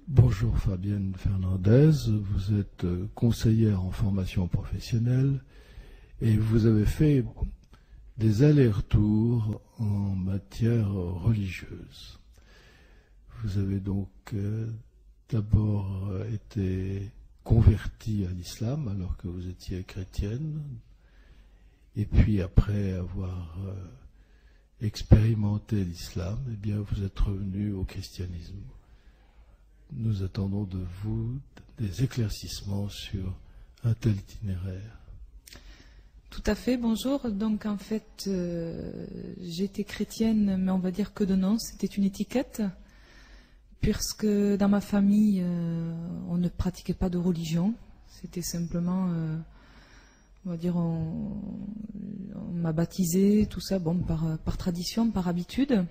Bonjour Fabienne Fernandez, vous êtes conseillère en formation professionnelle et vous avez fait des allers-retours en matière religieuse. Vous avez donc d'abord été convertie à l'islam alors que vous étiez chrétienne, et puis après avoir expérimenté l'islam, eh bien vous êtes revenue au christianisme. Nous attendons de vous des éclaircissements sur un tel itinéraire. Tout à fait, bonjour. Donc en fait, j'étais chrétienne, mais on va dire que de nom, c'était une étiquette, puisque dans ma famille, on ne pratiquait pas de religion. C'était simplement, on va dire, on m'a baptisée, tout ça, bon, par tradition, par habitude.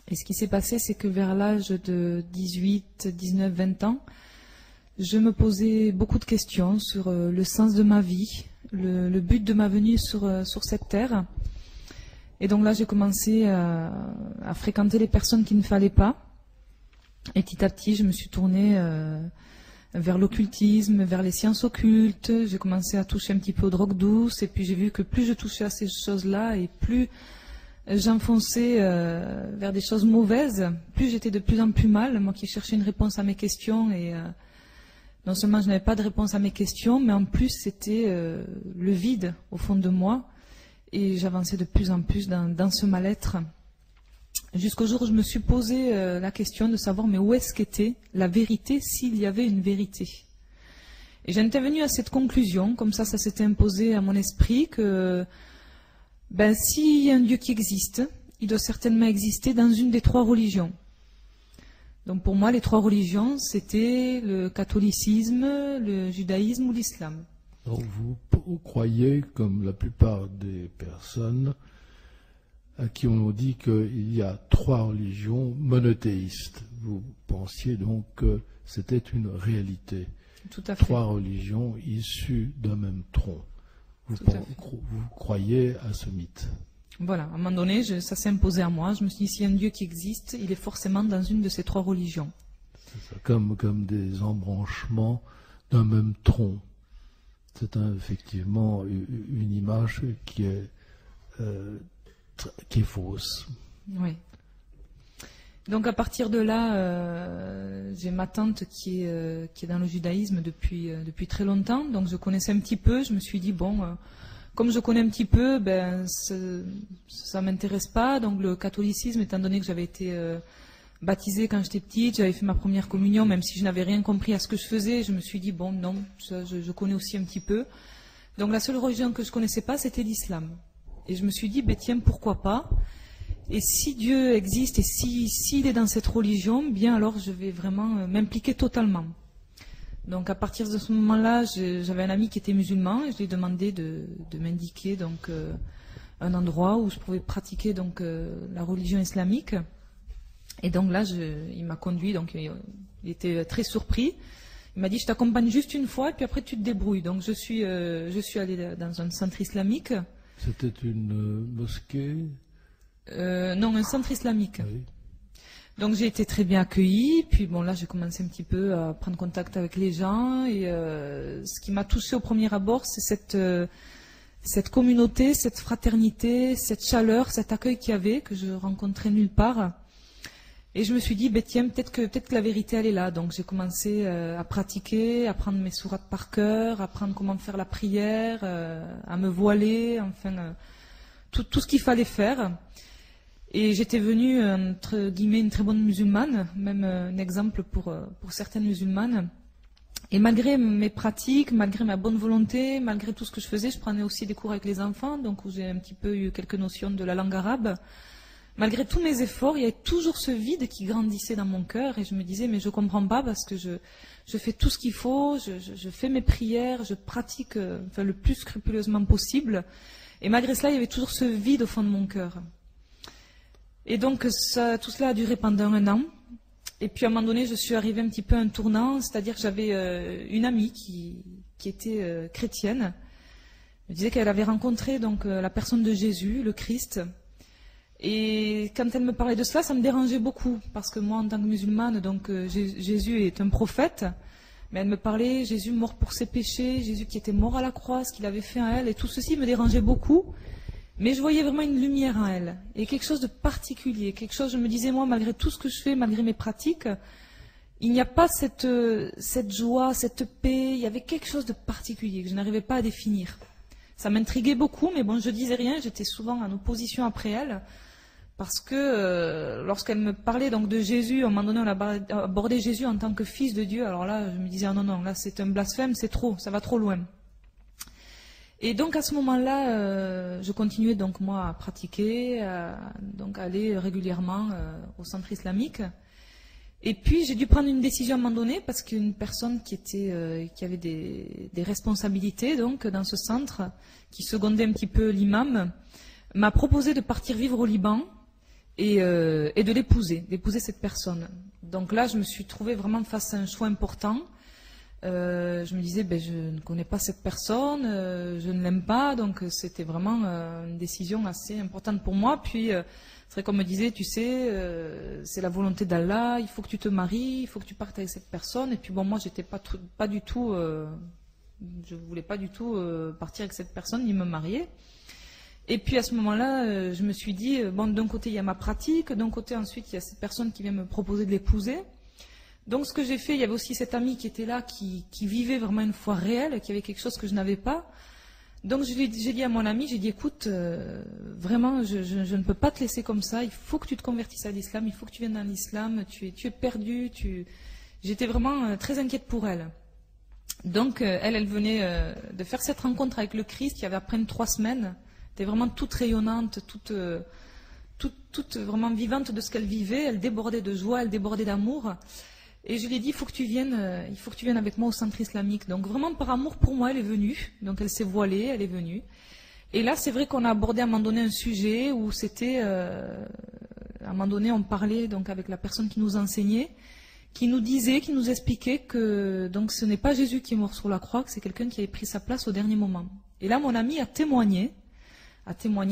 Et ce qui s'est passé, c'est que vers l'âge de 18, 19, 20 ans, je me posais beaucoup de questions sur le sens de ma vie, le but de ma venue sur cette terre. Et donc là, j'ai commencé à fréquenter les personnes qu'il ne fallait pas. Et petit à petit, je me suis tournée vers l'occultisme, vers les sciences occultes. J'ai commencé à toucher un petit peu aux drogues douces. Et puis j'ai vu que plus je touchais à ces choses-là et plus j'enfonçais vers des choses mauvaises, plus j'étais de plus en plus mal, moi qui cherchais une réponse à mes questions, et non seulement je n'avais pas de réponse à mes questions, mais en plus c'était le vide au fond de moi, et j'avançais de plus en plus dans ce mal-être, jusqu'au jour où je me suis posé la question de savoir mais où est-ce qu'était la vérité, s'il y avait une vérité. Et j'en étais venue à cette conclusion, comme ça s'était imposé à mon esprit, que s'il y a un Dieu qui existe, il doit certainement exister dans une des trois religions. Donc pour moi, les trois religions, c'était le catholicisme, le judaïsme ou l'islam. Donc vous croyez, comme la plupart des personnes à qui on dit qu'il y a trois religions monothéistes. Vous pensiez donc que c'était une réalité. Tout à fait. Trois religions issues d'un même tronc. Vous croyez à ce mythe. Voilà, à un moment donné, ça s'est imposé à moi. Je me suis dit, s'il y a un Dieu qui existe, il est forcément dans une de ces trois religions. C'est ça, comme des embranchements d'un même tronc. C'est effectivement une image qui est fausse. Oui. Donc à partir de là, j'ai ma tante qui est dans le judaïsme depuis très longtemps, donc je connaissais un petit peu. Je me suis dit bon, comme je connais un petit peu, ça m'intéresse pas. Donc le catholicisme, étant donné que j'avais été baptisée quand j'étais petite, j'avais fait ma première communion, même si je n'avais rien compris à ce que je faisais, je me suis dit bon non, je connais aussi un petit peu. Donc la seule religion que je connaissais pas, c'était l'islam. Et je me suis dit tiens, pourquoi pas. Et si Dieu existe et s'il est dans cette religion, bien alors je vais vraiment m'impliquer totalement. Donc à partir de ce moment-là, j'avais un ami qui était musulman et je lui ai demandé de m'indiquer donc un endroit où je pouvais pratiquer donc la religion islamique. Et donc là, il m'a conduit, donc il était très surpris. Il m'a dit je t'accompagne juste une fois et puis après tu te débrouilles. Donc je suis allée dans un centre islamique. C'était une mosquée? Non, un centre islamique. Oui. Donc j'ai été très bien accueillie, puis bon là j'ai commencé un petit peu à prendre contact avec les gens, et ce qui m'a touchée au premier abord, c'est cette communauté, cette fraternité, cette chaleur, cet accueil qu'il y avait, que je rencontrais nulle part. Et je me suis dit, tiens, peut-être que la vérité elle est là. Donc j'ai commencé à pratiquer, à prendre mes sourates par cœur, à apprendre comment faire la prière, à me voiler, enfin tout ce qu'il fallait faire. Et j'étais venue, entre guillemets, une très bonne musulmane, même un exemple pour certaines musulmanes. Et malgré mes pratiques, malgré ma bonne volonté, malgré tout ce que je faisais, je prenais aussi des cours avec les enfants, donc où j'ai un petit peu eu quelques notions de la langue arabe. Malgré tous mes efforts, il y avait toujours ce vide qui grandissait dans mon cœur, et je me disais, mais je comprends pas, parce que je fais tout ce qu'il faut, je fais mes prières, je pratique le plus scrupuleusement possible. Et malgré cela, il y avait toujours ce vide au fond de mon cœur. Et donc tout cela a duré pendant 1 an. Et puis à un moment donné, je suis arrivée un petit peu à un tournant, c'est-à-dire que j'avais une amie qui était chrétienne. Elle me disait qu'elle avait rencontré donc la personne de Jésus, le Christ. Et quand elle me parlait de cela, ça me dérangeait beaucoup, parce que moi, en tant que musulmane, donc Jésus est un prophète, mais elle me parlait Jésus mort pour ses péchés, Jésus qui était mort à la croix, ce qu'il avait fait à elle, et tout ceci me dérangeait beaucoup. Mais je voyais vraiment une lumière en elle, et quelque chose de particulier, quelque chose, je me disais, moi, malgré tout ce que je fais, malgré mes pratiques, il n'y a pas cette joie, cette paix, il y avait quelque chose de particulier que je n'arrivais pas à définir. Ça m'intriguait beaucoup, mais bon, je disais rien, j'étais souvent en opposition après elle, parce que lorsqu'elle me parlait donc de Jésus, à un moment donné, on a abordé Jésus en tant que fils de Dieu, alors là, je me disais, ah non, là, c'est un blasphème, c'est trop, ça va trop loin. Et donc à ce moment-là, je continuais donc moi à pratiquer, donc aller régulièrement au centre islamique. Et puis j'ai dû prendre une décision à un moment donné parce qu'une personne qui avait des responsabilités donc dans ce centre, qui secondait un petit peu l'imam, m'a proposé de partir vivre au Liban et de d'épouser cette personne. Donc là, je me suis trouvée vraiment face à un choix important. Je me disais, je ne connais pas cette personne, je ne l'aime pas, donc c'était vraiment une décision assez importante pour moi. Puis, c'est vrai qu'on me disait, tu sais, c'est la volonté d'Allah, il faut que tu te maries, il faut que tu partes avec cette personne. Et puis bon, moi, j'étais pas du tout, je voulais pas du tout partir avec cette personne ni me marier. Et puis à ce moment-là, je me suis dit, bon, d'un côté il y a ma pratique, d'un côté ensuite il y a cette personne qui vient me proposer de l'épouser. Donc ce que j'ai fait, il y avait aussi cet ami qui était là, qui vivait vraiment une foi réelle, qui avait quelque chose que je n'avais pas. Donc j'ai dit à mon ami, j'ai dit, écoute, vraiment, je ne peux pas te laisser comme ça, il faut que tu te convertisses à l'islam, il faut que tu viennes dans l'islam, tu es perdu. J'étais vraiment très inquiète pour elle. Donc elle venait de faire cette rencontre avec le Christ, qui avait à peine 3 semaines. Elle était vraiment toute rayonnante, toute vraiment vivante de ce qu'elle vivait, elle débordait de joie, elle débordait d'amour. Et je lui ai dit, il faut que tu viennes avec moi au centre islamique. Donc vraiment par amour pour moi, elle est venue. Donc elle s'est voilée, elle est venue. Et là, c'est vrai qu'on a abordé à un moment donné un sujet où c'était, à un moment donné, on parlait donc avec la personne qui nous enseignait, qui nous disait, qui nous expliquait que donc ce n'est pas Jésus qui est mort sur la croix, que c'est quelqu'un qui avait pris sa place au dernier moment. Et là, mon ami a témoigné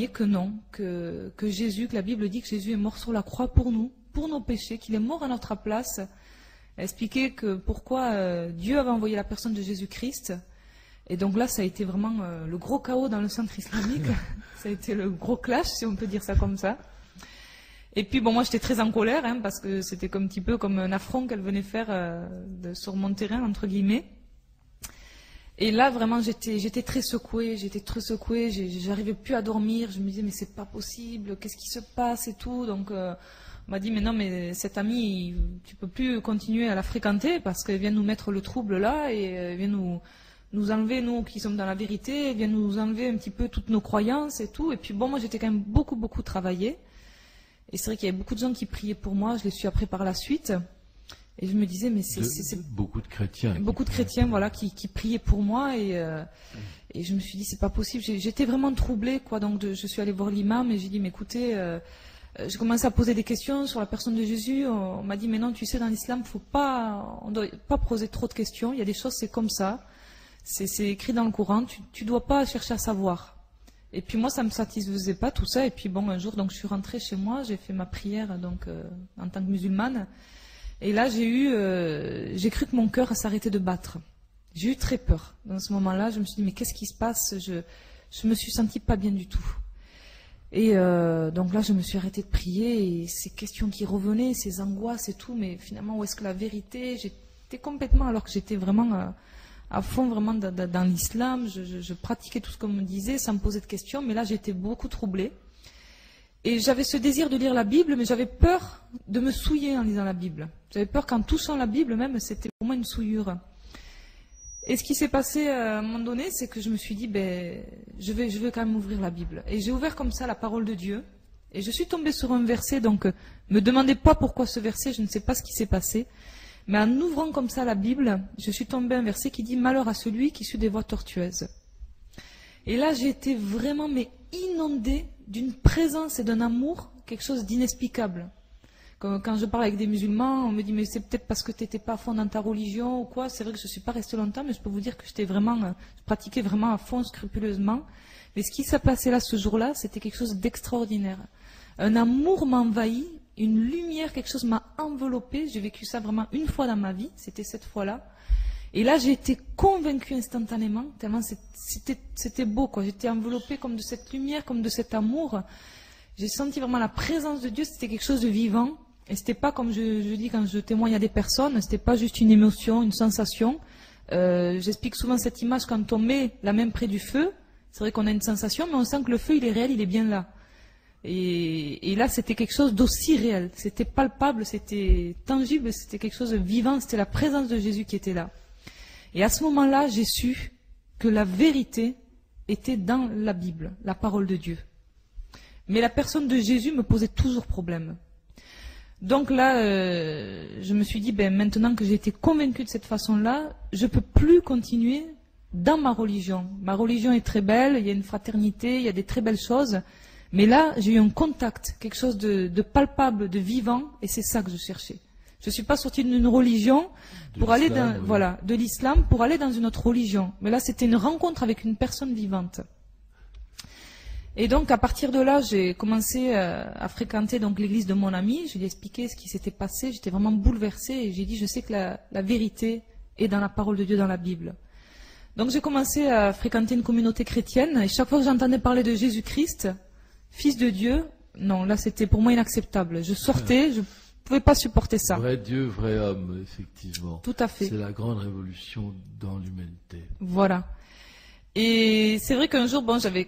que non, que Jésus, que la Bible dit que Jésus est mort sur la croix pour nous, pour nos péchés, qu'il est mort à notre place. Elle expliquait que pourquoi Dieu avait envoyé la personne de Jésus-Christ. Et donc là, ça a été vraiment le gros chaos dans le centre islamique. Ça a été le gros clash, si on peut dire ça comme ça. Et puis bon, moi j'étais très en colère, parce que c'était un petit peu comme un affront qu'elle venait faire sur mon terrain, entre guillemets. Et là, vraiment, j'étais très secouée, j'arrivais plus à dormir, je me disais, mais c'est pas possible, qu'est-ce qui se passe et tout. Donc, on m'a dit, mais non, mais cette amie, tu peux plus continuer à la fréquenter parce qu'elle vient nous mettre le trouble là et elle vient nous enlever, nous qui sommes dans la vérité, elle vient nous enlever un petit peu toutes nos croyances et tout. Et puis bon, moi j'étais quand même beaucoup travaillé. Et c'est vrai qu'il y avait beaucoup de gens qui priaient pour moi, je les suis après par la suite. Et je me disais, mais c'est beaucoup de chrétiens. Beaucoup de chrétiens, voilà, qui priaient pour moi et je me suis dit, c'est pas possible. J'étais vraiment troublée, quoi. Donc je suis allée voir l'imam et j'ai dit, mais écoutez, j'ai commencé à poser des questions sur la personne de Jésus. On m'a dit, mais non, tu sais, dans l'islam, on ne doit pas poser trop de questions. Il y a des choses, c'est comme ça. C'est écrit dans le Coran. Tu dois pas chercher à savoir. Et puis moi, ça me satisfaisait pas tout ça. Et puis bon, un jour, donc je suis rentrée chez moi, j'ai fait ma prière donc en tant que musulmane. Et là, j'ai cru que mon cœur s'arrêtait de battre. J'ai eu très peur. Dans ce moment-là, je me suis dit, mais qu'est-ce qui se passe? Je me suis sentie pas bien du tout. Et donc là, je me suis arrêtée de prier et ces questions qui revenaient, ces angoisses et tout, mais finalement, où est-ce que la vérité? J'étais complètement, alors que j'étais vraiment à fond vraiment dans l'islam, je pratiquais tout ce qu'on me disait sans me poser de questions, mais là, j'étais beaucoup troublée. Et j'avais ce désir de lire la Bible, mais j'avais peur de me souiller en lisant la Bible. J'avais peur qu'en touchant la Bible même, c'était pour moi une souillure. Et ce qui s'est passé à un moment donné, c'est que je me suis dit, je vais quand même ouvrir la Bible. Et j'ai ouvert comme ça la parole de Dieu. Et je suis tombée sur un verset, donc me demandez pas pourquoi ce verset, je ne sais pas ce qui s'est passé. Mais en ouvrant comme ça la Bible, je suis tombée à un verset qui dit « Malheur à celui qui suit des voies tortueuses ». Et là, j'ai été vraiment inondée d'une présence et d'un amour, quelque chose d'inexplicable. Quand je parle avec des musulmans, on me dit, mais c'est peut-être parce que tu n'étais pas à fond dans ta religion ou quoi. C'est vrai que je ne suis pas restée longtemps, mais je peux vous dire que je pratiquais vraiment à fond, scrupuleusement. Mais ce qui s'est passé là, ce jour-là, c'était quelque chose d'extraordinaire. Un amour m'a envahi, une lumière, quelque chose m'a enveloppé. J'ai vécu ça vraiment une fois dans ma vie, c'était cette fois-là. Et là, j'ai été convaincue instantanément, tellement c'était beau, quoi. J'étais enveloppée comme de cette lumière, comme de cet amour. J'ai senti vraiment la présence de Dieu, c'était quelque chose de vivant. Et c'était pas, comme je dis quand je témoigne à des personnes, c'était pas juste une émotion, une sensation. J'explique souvent cette image quand on met la main près du feu. C'est vrai qu'on a une sensation, mais on sent que le feu, il est réel, il est bien là. Et là, c'était quelque chose d'aussi réel. C'était palpable, c'était tangible, c'était quelque chose de vivant, c'était la présence de Jésus qui était là. Et à ce moment-là, j'ai su que la vérité était dans la Bible, la parole de Dieu. Mais la personne de Jésus me posait toujours problème. Donc là, je me suis dit, maintenant que j'ai été convaincue de cette façon-là, je ne peux plus continuer dans ma religion. Ma religion est très belle, il y a une fraternité, il y a des très belles choses. Mais là, j'ai eu un contact, quelque chose de palpable, de vivant, et c'est ça que je cherchais. Je ne suis pas sortie d'une religion pour aller de l'islam pour aller dans une autre religion. Mais là, c'était une rencontre avec une personne vivante. Et donc, à partir de là, j'ai commencé à fréquenter donc l'église de mon ami. Je lui ai expliqué ce qui s'était passé. J'étais vraiment bouleversée et j'ai dit, je sais que la vérité est dans la parole de Dieu, dans la Bible. Donc, j'ai commencé à fréquenter une communauté chrétienne. Et chaque fois que j'entendais parler de Jésus-Christ, Fils de Dieu, non, là, c'était pour moi inacceptable. Je sortais, je ne pouvais pas supporter ça. Vrai Dieu, vrai homme, effectivement. Tout à fait. C'est la grande révolution dans l'humanité. Voilà. Et c'est vrai qu'un jour,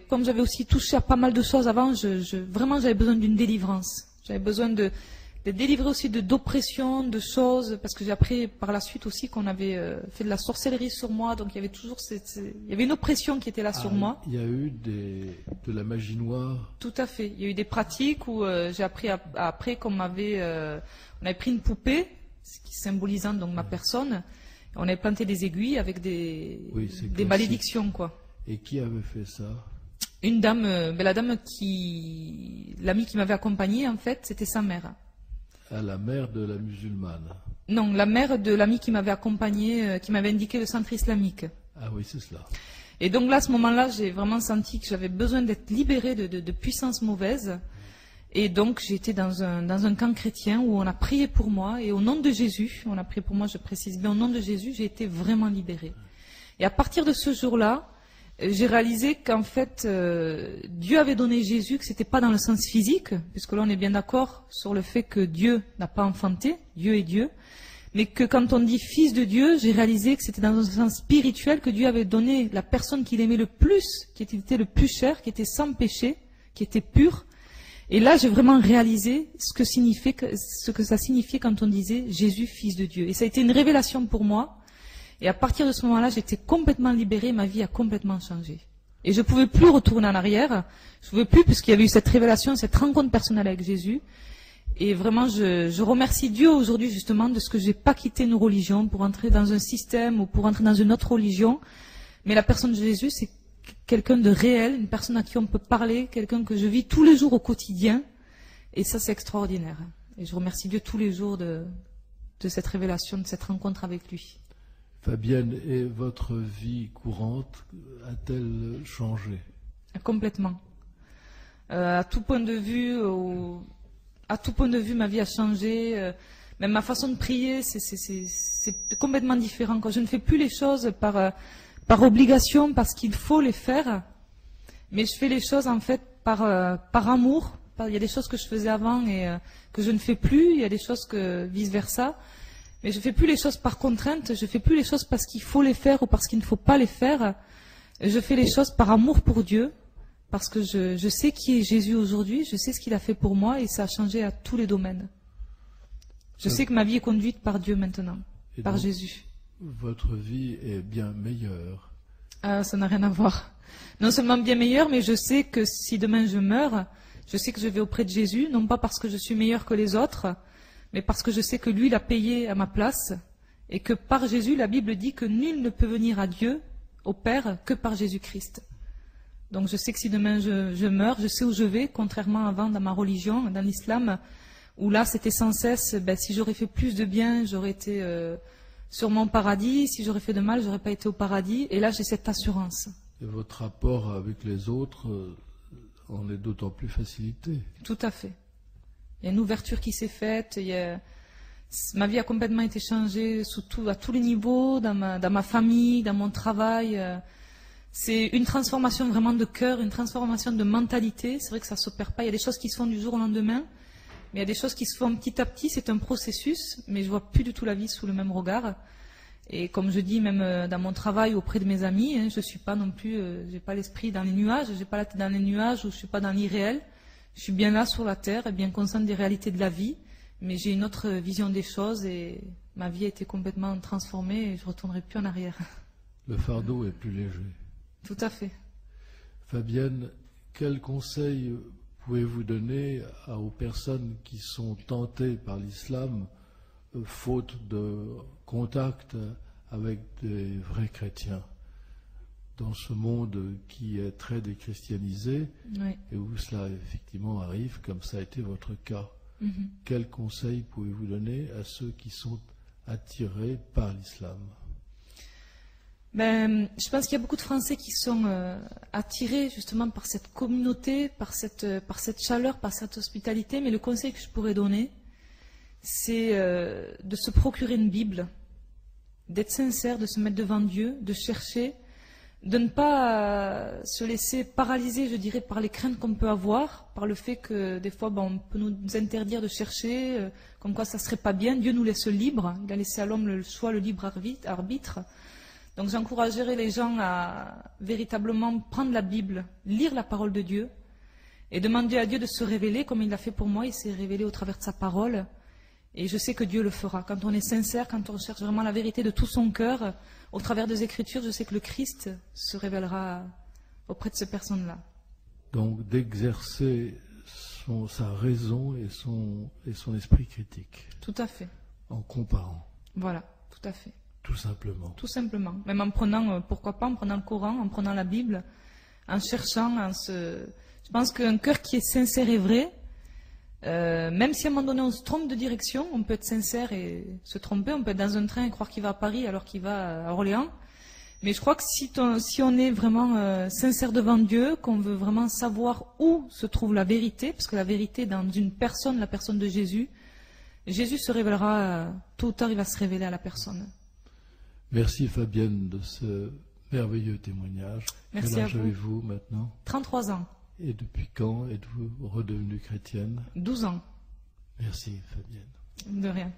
comme j'avais aussi touché à pas mal de choses avant, vraiment j'avais besoin d'une délivrance. J'avais besoin de délivrer aussi d'oppression, de choses, parce que j'ai appris par la suite aussi qu'on avait fait de la sorcellerie sur moi, donc il y avait toujours il y avait une oppression qui était là sur moi. Il y a eu de la magie noire. Tout à fait. Il y a eu des pratiques où j'ai appris après qu'on on avait pris une poupée, ce qui symbolisant donc ma personne. On avait planté des aiguilles avec des malédictions, quoi. Et qui avait fait ça? Une dame, l'amie qui m'avait accompagnée, en fait, c'était sa mère. Ah, la mère de la musulmane? Non, la mère de l'amie qui m'avait accompagnée, qui m'avait indiqué le centre islamique. Ah oui, c'est cela. Et donc là, à ce moment-là, j'ai vraiment senti que j'avais besoin d'être libérée de puissances mauvaises. Et donc, j'ai été dans un camp chrétien où on a prié pour moi. Et au nom de Jésus, on a prié pour moi, je précise bien, au nom de Jésus, j'ai été vraiment libérée. Et à partir de ce jour-là, j'ai réalisé qu'en fait, Dieu avait donné Jésus, que c'était pas dans le sens physique, puisque là, on est bien d'accord sur le fait que Dieu n'a pas enfanté, Dieu est Dieu. Mais que quand on dit fils de Dieu, j'ai réalisé que c'était dans un sens spirituel que Dieu avait donné la personne qu'il aimait le plus, qui était le plus cher, qui était sans péché, qui était pure. Et là, j'ai vraiment réalisé ce que ça signifiait quand on disait Jésus, fils de Dieu. Et ça a été une révélation pour moi. Et à partir de ce moment-là, j'étais complètement libérée, ma vie a complètement changé. Et je ne pouvais plus retourner en arrière. Je ne pouvais plus, puisqu'il y avait eu cette révélation, cette rencontre personnelle avec Jésus. Et vraiment, je remercie Dieu aujourd'hui, justement, de ce que je n'ai pas quitté une religion pour entrer dans un système ou pour entrer dans une autre religion. Mais la personne de Jésus, c'est quelqu'un de réel, une personne à qui on peut parler, quelqu'un que je vis tous les jours au quotidien. Et ça, c'est extraordinaire. Et je remercie Dieu tous les jours de cette révélation, de cette rencontre avec lui. Fabienne, et votre vie courante a-t-elle changé? Complètement. À tout point de vue, ma vie a changé. Même ma façon de prier, c'est complètement différent. Je ne fais plus les choses par obligation, parce qu'il faut les faire, mais je fais les choses en fait par amour. Il y a des choses que je faisais avant et que je ne fais plus, il y a des choses que vice-versa, mais je ne fais plus les choses par contrainte, je ne fais plus les choses parce qu'il faut les faire ou parce qu'il ne faut pas les faire. Je fais les choses par amour pour Dieu, parce que je sais qui est Jésus aujourd'hui, je sais ce qu'il a fait pour moi et ça a changé à tous les domaines. Je sais que ma vie est conduite par Dieu maintenant, par Jésus. Votre vie est bien meilleure. Ça n'a rien à voir. Non seulement bien meilleure, mais je sais que si demain je meurs, je sais que je vais auprès de Jésus, non pas parce que je suis meilleure que les autres, mais parce que je sais que lui l'a payé à ma place, et que par Jésus, la Bible dit que nul ne peut venir à Dieu, au Père, que par Jésus-Christ. Donc je sais que si demain je meurs, je sais où je vais, contrairement avant dans ma religion, dans l'islam, où là c'était sans cesse, si j'aurais fait plus de bien, j'aurais été sur mon paradis, si j'aurais fait de mal, j'aurais pas été au paradis, et là j'ai cette assurance. Et votre rapport avec les autres en est d'autant plus facilité. Tout à fait. Il y a une ouverture qui s'est faite. Ma vie a complètement été changée à tous les niveaux, dans ma famille, dans mon travail. C'est une transformation vraiment de cœur, une transformation de mentalité. C'est vrai que ça ne s'opère pas. Il y a des choses qui se font du jour au lendemain, mais il y a des choses qui se font petit à petit. C'est un processus, mais je ne vois plus du tout la vie sous le même regard. Et comme je dis, même dans mon travail auprès de mes amis, je suis pas non plus, j'ai pas l'esprit dans les nuages, j'ai pas la tête dans les nuages, ou je suis pas dans l'irréel. Je suis bien là sur la terre, et bien consciente des réalités de la vie, mais j'ai une autre vision des choses et ma vie a été complètement transformée et je retournerai plus en arrière. Le fardeau est plus léger. Tout à fait. Fabienne, quels conseils pouvez-vous donner aux personnes qui sont tentées par l'islam, faute de contact avec des vrais chrétiens, dans ce monde qui est très déchristianisé, Oui. et où cela effectivement arrive, comme ça a été votre cas? Quels conseils pouvez-vous donner à ceux qui sont attirés par l'islam? Je pense qu'il y a beaucoup de Français qui sont attirés justement par cette communauté, par cette chaleur, par cette hospitalité, mais le conseil que je pourrais donner, c'est de se procurer une Bible, d'être sincère, de se mettre devant Dieu, de chercher, de ne pas se laisser paralyser, je dirais, par les craintes qu'on peut avoir, par le fait que des fois on peut nous interdire de chercher, comme quoi ça ne serait pas bien. Dieu nous laisse libre, il a laissé à l'homme le choix, le libre arbitre. Donc j'encouragerais les gens à véritablement prendre la Bible, lire la parole de Dieu, et demander à Dieu de se révéler, comme il l'a fait pour moi, il s'est révélé au travers de sa parole. Et je sais que Dieu le fera. Quand on est sincère, quand on recherche vraiment la vérité de tout son cœur, au travers des Écritures, je sais que le Christ se révélera auprès de ces personnes-là. Donc d'exercer sa raison et son esprit critique. Tout à fait. En comparant. Voilà, tout à fait. Tout simplement. Tout simplement. Même en prenant, pourquoi pas, en prenant le Coran, en prenant la Bible, en cherchant, Je pense qu'un cœur qui est sincère et vrai, même si à un moment donné on se trompe de direction, on peut être sincère et se tromper, on peut être dans un train et croire qu'il va à Paris alors qu'il va à Orléans. Mais je crois que si on est vraiment sincère devant Dieu, qu'on veut vraiment savoir où se trouve la vérité, parce que la vérité est dans une personne, la personne de Jésus, Jésus se révélera, tôt ou tard il va se révéler à la personne. Merci Fabienne de ce merveilleux témoignage. Merci Quel âge à vous. avez-vous maintenant? 33 ans. Et depuis quand êtes-vous redevenue chrétienne? 12 ans. Merci Fabienne. De rien.